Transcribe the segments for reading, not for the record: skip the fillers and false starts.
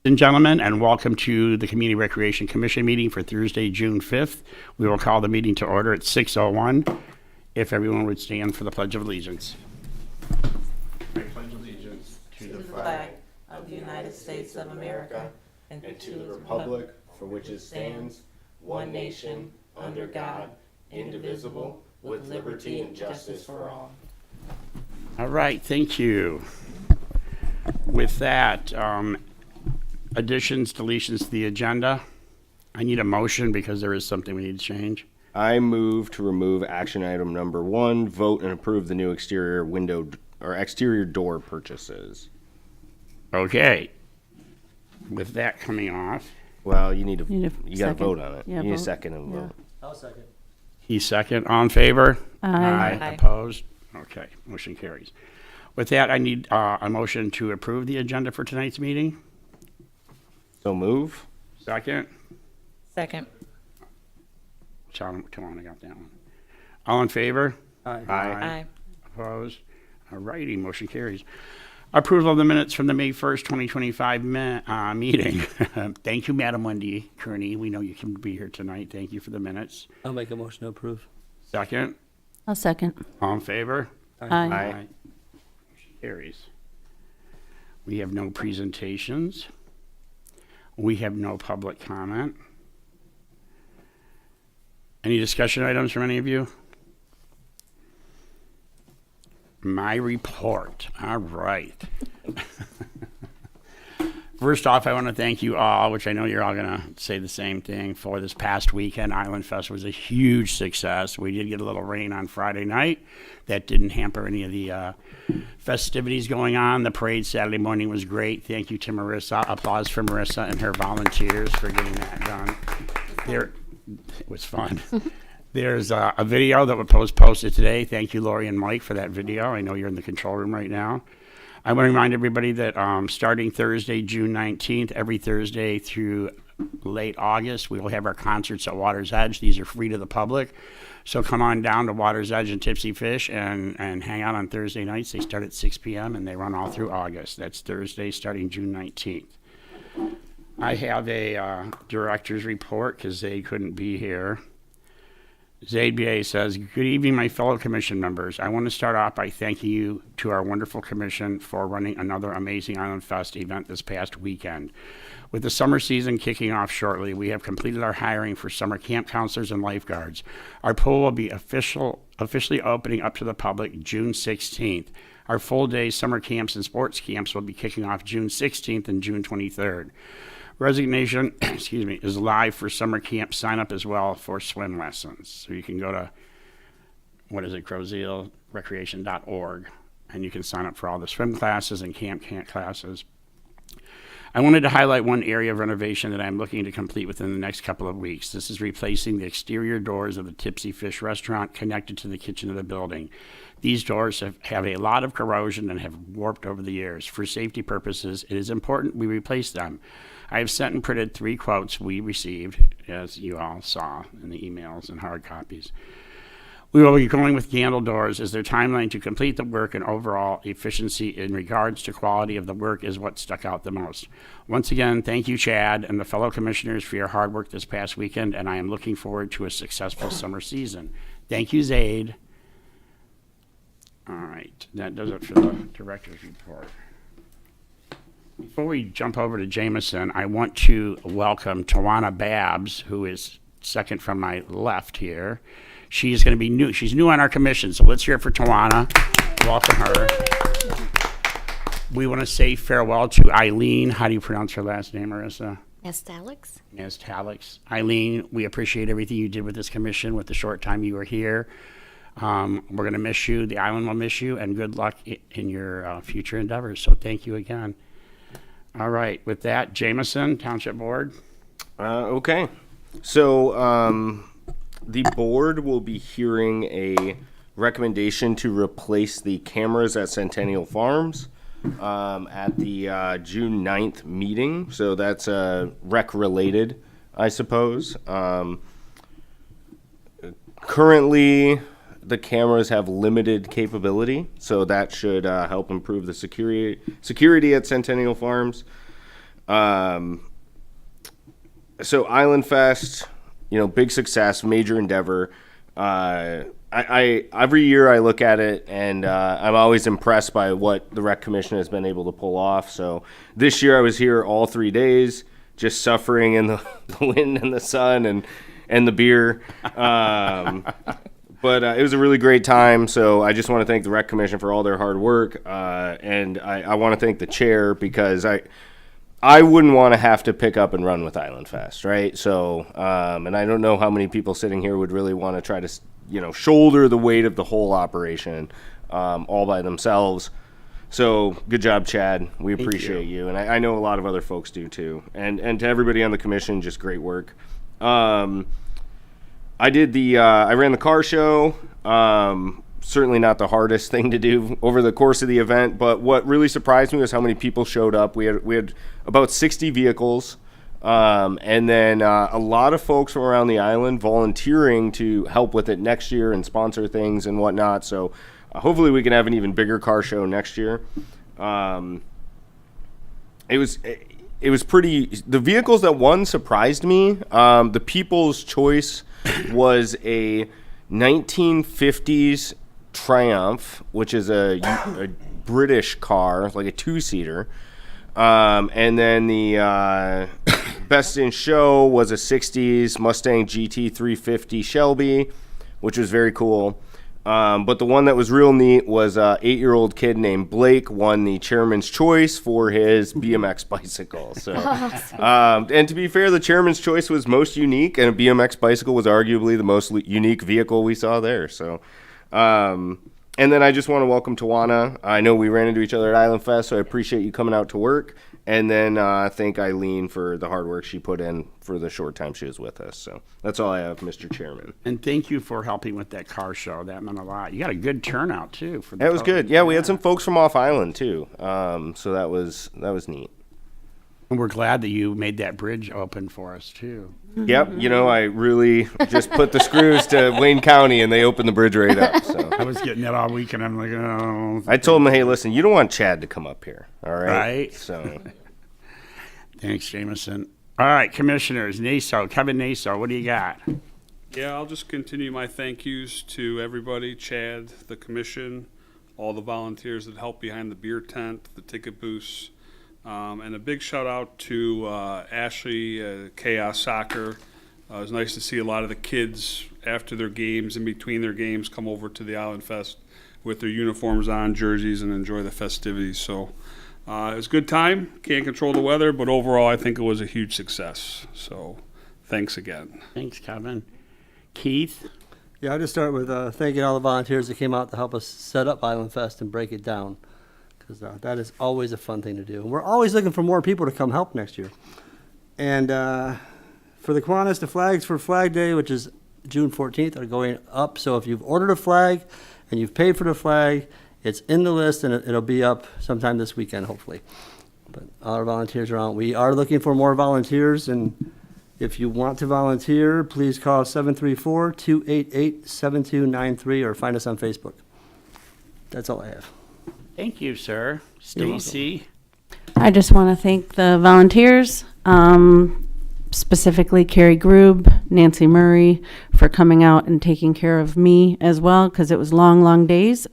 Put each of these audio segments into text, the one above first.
and gentlemen, and welcome to the Community Recreation Commission meeting for Thursday, June 5th. We will call the meeting to order at 6:01. If everyone would stand for the Pledge of Allegiance. I pledge allegiance to the flag of the United States of America and to the republic for which it stands, one nation, under God, indivisible, with liberty and justice for all. All right, thank you. With that, additions, deletions to the agenda. I need a motion because there is something we need to change. I move to remove action item number 1, vote and approve the new exterior window or exterior door purchases. Okay. With that coming off. Well, you got to vote on it. Yeah, you need a second and yeah. vote. I'll second. He's second. All in favor? Aye. Opposed? Okay, motion carries. With that, I need a motion to approve the agenda for tonight's meeting. So move. Second. Second. Tawana got that one. All in favor? Aye. Aye. Opposed? All righty, motion carries. Approval of the minutes from the May 1st, 2025 meeting. Thank you, Madam Wendy Kearney. We know you can be here tonight. Thank you for the minutes. I'll make a motion to approve. Second. I'll second. All in favor? Aye. Motion carries. We have no presentations. We have no public comment. Any discussion items from any of you? My report. All right. First off, I want to thank you all, which I know you're all going to say the same thing, for this past weekend. Island Fest was a huge success. We did get a little rain on Friday night. That didn't hamper any of the festivities going on. The parade Saturday morning was great. Thank you to Marissa. Applause for Marissa and her volunteers for getting that done. It was fun. There's a video that was posted today. Thank you, Lori and Mike, for that video. I know you're in the control room right now. I want to remind everybody that starting Thursday, June 19th, every Thursday through late August, we will have our concerts at Water's Edge. These are free to the public. So come on down to Water's Edge and Tipsy Fish and hang out on Thursday nights. They start at 6 p.m. and they run all through August. That's Thursday starting June 19th. I have a director's report because they couldn't be here. ZBA says, good evening, my fellow commission members. I want to start off by thanking you to our wonderful commission for running another amazing Island Fest event this past weekend. With the summer season kicking off shortly, we have completed our hiring for summer camp counselors and lifeguards. Our pool will be officially opening up to the public June 16th. Our full-day summer camps and sports camps will be kicking off June 16th and June 23rd. Resignation, is live for summer camp sign up as well for swim lessons. So you can go to, crowsalerecreation.org, and you can sign up for all the swim classes and camp classes. I wanted to highlight one area of renovation that I'm looking to complete within the next couple of weeks. This is replacing the exterior doors of the Tipsy Fish restaurant connected to the kitchen of the building. These doors have a lot of corrosion and have warped over the years. For safety purposes, it is important we replace them. I have sent and printed 3 quotes we received, as you all saw in the emails and hard copies. We will be going with Gandil doors as their timeline to complete the work and overall efficiency in regards to quality of the work is what stuck out the most. Once again, thank you, Chad, and the fellow commissioners for your hard work this past weekend, and I am looking forward to a successful summer season. Thank you, Zaid. All right, that does it for the director's report. Before we jump over to Jameson, I want to welcome Tawana Babs, who is second from my left here. She's going to be new. She's new on our commission, so let's hear it for Tawana. Welcome her. We want to say farewell to Eileen. How do you pronounce her last name, Marissa? Estalix. Estalix. Eileen, we appreciate everything you did with this commission with the short time you were here. We're going to miss you. The island will miss you, and good luck in your future endeavors. So thank you again. All right. With that, Jameson, Township Board. Okay. So the board will be hearing a recommendation to replace the cameras at Centennial Farms at the June 9th meeting. So that's rec related, I suppose. Currently, the cameras have limited capability, so that should help improve the security at Centennial Farms. So Island Fest, big success, major endeavor. I every year I look at it and I'm always impressed by what the rec commission has been able to pull off. So this year I was here all 3 days, just suffering in the wind and the sun and the beer. But it was a really great time. So I just want to thank the rec commission for all their hard work, and I want to thank the chair because I wouldn't want to have to pick up and run with Island Fest, right? So, and I don't know how many people sitting here would really want to try to, shoulder the weight of the whole operation all by themselves. So, good job, Chad. We appreciate you. And I know a lot of other folks do too. And to everybody on the commission, just great work. I ran the car show. Certainly not the hardest thing to do over the course of the event, but what really surprised me was how many people showed up. We had about 60 vehicles, and then a lot of folks from around the island volunteering to help with it next year and sponsor things and whatnot. So hopefully we can have an even bigger car show next year. It was pretty. The vehicles that won surprised me. The People's Choice was a 1950s Triumph, which is a British car, like a two-seater. And then the Best in Show was a 60s Mustang GT 350 Shelby, which was very cool. But the one that was real neat was an 8-year-old kid named Blake won the Chairman's Choice for his BMX bicycle. So, and to be fair, the Chairman's Choice was most unique, and a BMX bicycle was arguably the most unique vehicle we saw there. So, and then I just want to welcome Tawana. I know we ran into each other at Island Fest, so I appreciate you coming out to work. And then thank Eileen for the hard work she put in for the short time she was with us. So that's all I have, Mr. Chairman. And thank you for helping with that car show. That meant a lot. You got a good turnout, too. That was good. Yeah, we had some folks from off island, too. So that was neat. And we're glad that you made that bridge open for us, too. Yep. I really just put the screws to Wayne County, and they opened the bridge right up. So I was getting that all week, and I'm like, oh. I told them, hey, listen, you don't want Chad to come up here, all right? Right. So Thanks, Jameson. All right, commissioners, Kevin Naso, what do you got? Yeah, I'll just continue my thank yous to everybody, Chad, the commission, all the volunteers that helped behind the beer tent, the ticket booths, and a big shout out to Ashley, Chaos Soccer. It was nice to see a lot of the kids after their games, in between their games, come over to the Island Fest with their uniforms on, jerseys, and enjoy the festivities. So it was a good time. Can't control the weather, but overall I think it was a huge success. So thanks again. Thanks, Kevin. Keith? Yeah, I'll just start with thanking all the volunteers that came out to help us set up Island Fest and break it down, because that is always a fun thing to do. And we're always looking for more people to come help next year. And for the Kiwanis, the flags for Flag Day, which is June 14th, are going up. So if you've ordered a flag and you've paid for the flag, it's in the list, and it'll be up sometime this weekend, hopefully. But all our volunteers are on. We are looking for more volunteers, and if you want to volunteer, please call 734-288-7293 or find us on Facebook. That's all I have. Thank you, sir. Stacy? I just want to thank the volunteers, specifically Carrie Grube, Nancy Murray, for coming out and taking care of me as well, because it was long, long days.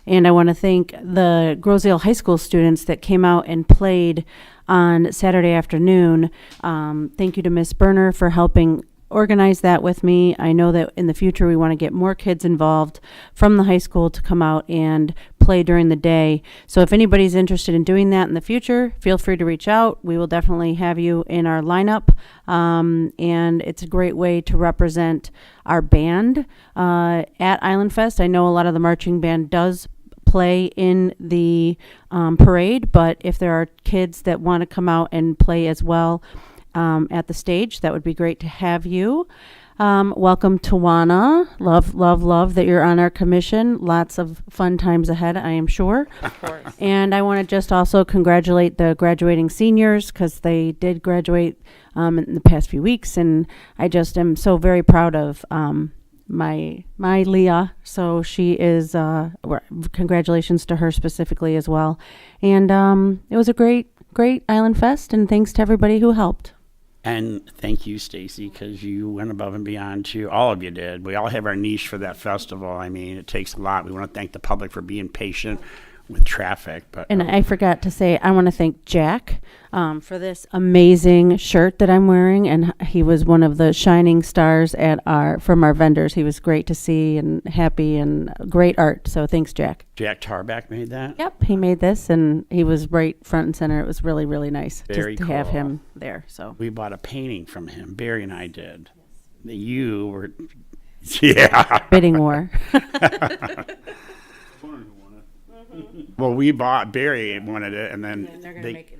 And I want to thank the Grosedale High School students that came out and played on Saturday afternoon. Thank you to Miss Berner for helping organize that with me. I know that in the future we want to get more kids involved from the high school to come out and play during the day. So if anybody's interested in doing that in the future, feel free to reach out. We will definitely have you in our lineup. And it's a great way to represent our band at Island Fest. I know a lot of the marching band does play in the parade, but if there are kids that want to come out and play as well at the stage, that would be great to have you. Welcome, Tawana. Love that you're on our commission. Lots of fun times ahead, I am sure. Of course. And I want to just also congratulate the graduating seniors, because they did graduate in the past few weeks, and I just am so very proud of my Leah. So she is, congratulations to her specifically as well. And it was a great great Island Fest, and thanks to everybody who helped. And thank you, Stacy, because you went above and beyond too. All of you did. We all have our niche for that festival. I mean, it takes a lot. We want to thank the public for being patient with traffic. But And I forgot to say, I want to thank Jack for this amazing shirt that I'm wearing, and he was one of the shining stars at from our vendors. He was great to see and happy and great art. So thanks, Jack. Jack Tarback made that. Yep, he made this, and he was right front and center. It was really, really nice Very to have cool. him there. So We bought a painting from him. Barry and I did. You were, yeah. bidding war. Well, we bought, Barry wanted it, and then He's gonna they make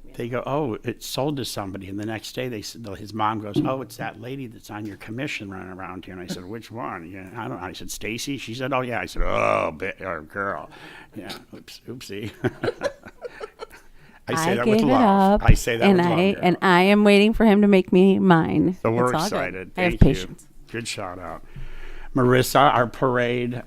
me. they go, oh, it's sold to somebody. And the next day, his mom goes, oh, it's that lady that's on your commission running around here. And I said, which one? Yeah, I don't know. I said, Stacy? She said, oh, yeah. I said, oh, or girl. Yeah, oopsie. I say that with gave it love. up, I say that and with love. girl. and I am waiting for him to make me mine. So we're It's all good. excited. I have Thank you. patience. Good shout out. Marissa, our parade.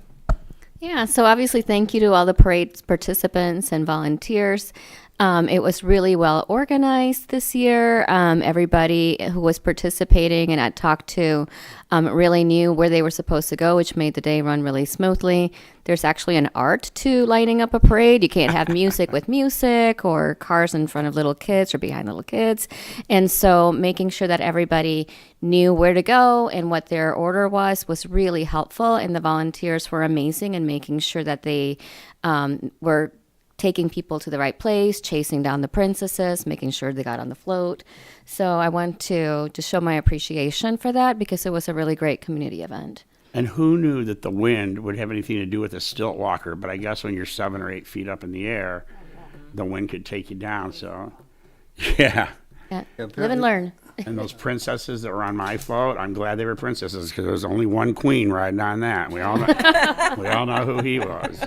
Yeah, so obviously, thank you to all the parade participants and volunteers. It was really well organized this year. Everybody who was participating and I talked to really knew where they were supposed to go, which made the day run really smoothly. There's actually an art to lighting up a parade. You can't have music with music or cars in front of little kids or behind little kids. And so making sure that everybody knew where to go and what their order was really helpful. And the volunteers were amazing in making sure that they were taking people to the right place, chasing down the princesses, making sure they got on the float. So I want to just show my appreciation for that because it was a really great community event. And who knew that the wind would have anything to do with a stilt walker? But I guess when you're 7 or 8 feet up in the air, the wind could take you down. So, yeah. Yeah. Live and learn. And those princesses that were on my float, I'm glad they were princesses because there was only one queen riding on that. We all know who he was.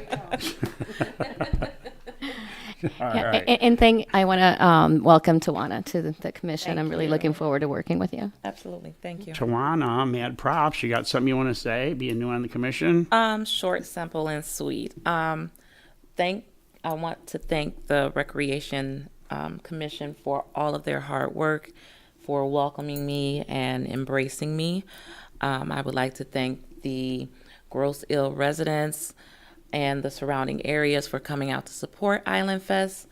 All Yeah, right. and I want to welcome Tawana to the commission. Thank I'm really you. looking forward to working with you. Absolutely. Thank you. Tawana, mad props. You got something you want to say, being new on the commission? Short, simple, and sweet. I want to thank the Recreation Commission for all of their hard work, for welcoming me and embracing me. I would like to thank the Grosse Ile residents and the surrounding areas for coming out to support Island Fest.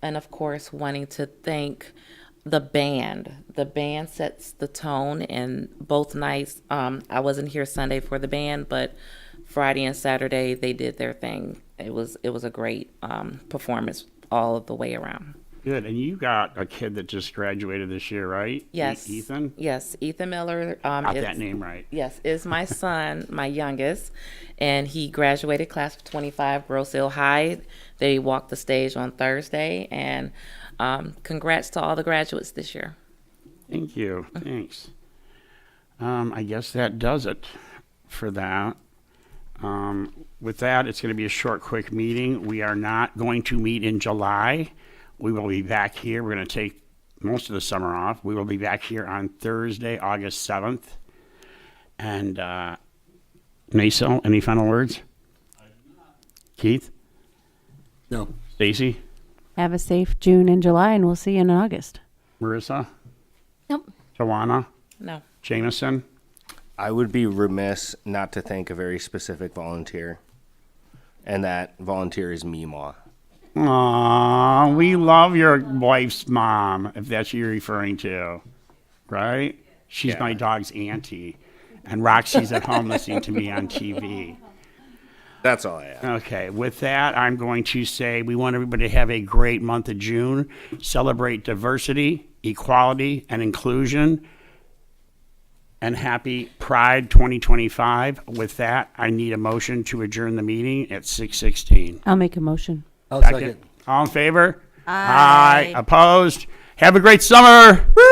And of course, wanting to thank the band. The band sets the tone, and both nights, I wasn't here Sunday for the band, but Friday and Saturday they did their thing. It was a great performance all of the way around. Good. And you got a kid that just graduated this year, right? Yes. Ethan? Yes, Ethan Miller. Got is- that name right. Yes, is my son, my youngest, and he graduated class of 25, Grosse Ile High. They walked the stage on Thursday, and congrats to all the graduates this year. Thank you. Thanks. I guess that does it for that. With that, it's going to be a short, quick meeting. We are not going to meet in July. We will be back here. We're going to take most of the summer off. We will be back here on Thursday, August 7th. And Maso, any final words? Keith? No. Stacy? Have a safe June and July, and we'll see you in August. Marissa? Nope. Joanna? No. Jameson? I would be remiss not to thank a very specific volunteer, and that volunteer is Meemaw. Aw, we love your wife's mom, if that's what you're referring to, right? She's my dog's auntie, and Roxy's at home listening to me on TV. That's all I have. Okay, with that, I'm going to say we want everybody to have a great month of June, celebrate diversity, equality, and inclusion, and happy Pride 2025. With that, I need a motion to adjourn the meeting at 6:16. I'll make a motion. I'll second. All in favor? Aye. Opposed? Have a great summer. Woo!